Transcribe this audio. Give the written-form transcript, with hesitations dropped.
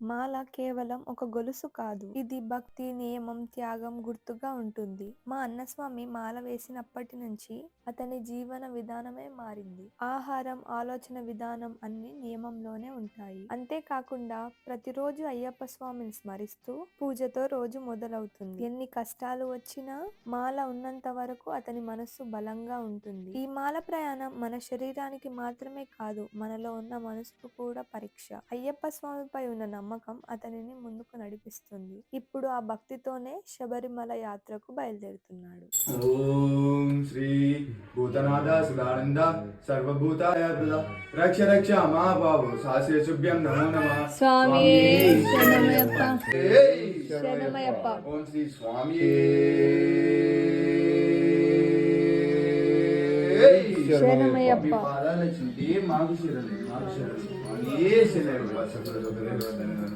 మాల కేవలం ఒక గొలుసు కాదు. ఇది భక్తి, నియమం, త్యాగం గుర్తుగా ఉంటుంది. మా అన్నస్వామి మాల వేసినప్పటి నుంచి అతని జీవన విధానమే మారింది. ఆహారం, ఆలోచన విధానం అన్ని నియమంలోనే ఉంటాయి. అంతేకాకుండా ప్రతిరోజు అయ్యప్ప స్వామిని స్మరిస్తూ పూజతో రోజు మొదలవుతుంది. ఎన్ని కష్టాలు వచ్చినా మాల ఉన్నంత వరకు అతని మనస్సు బలంగా ఉంటుంది. ఈ మాల ప్రయాణం మన శరీరానికి మాత్రమే కాదు, మనలో ఉన్న మనసుకు కూడా పరీక్ష. అయ్యప్ప స్వామిపై ఉన్న నమ్మకం అతనిని ముందుకు నడిపిస్తుంది. ఇప్పుడు ఆ భక్తితోనే శబరిమల యాత్రకు బయలుదేరుతున్నాడు. ఓం శ్రీ భూతనాథ సుధానంద సర్వభూతాయ రక్ష రక్ష మా బాబు సాసే శుభ్యం నమో నమః. స్వామి శరణమయ్యప్ప, శరణమయ్యప్ప. ఓం శ్రీ స్వామి శరణమయ్యప్ప. పాదాల చింతే మాకు శరణం, మాకు శరణం. స్వామి శరణం.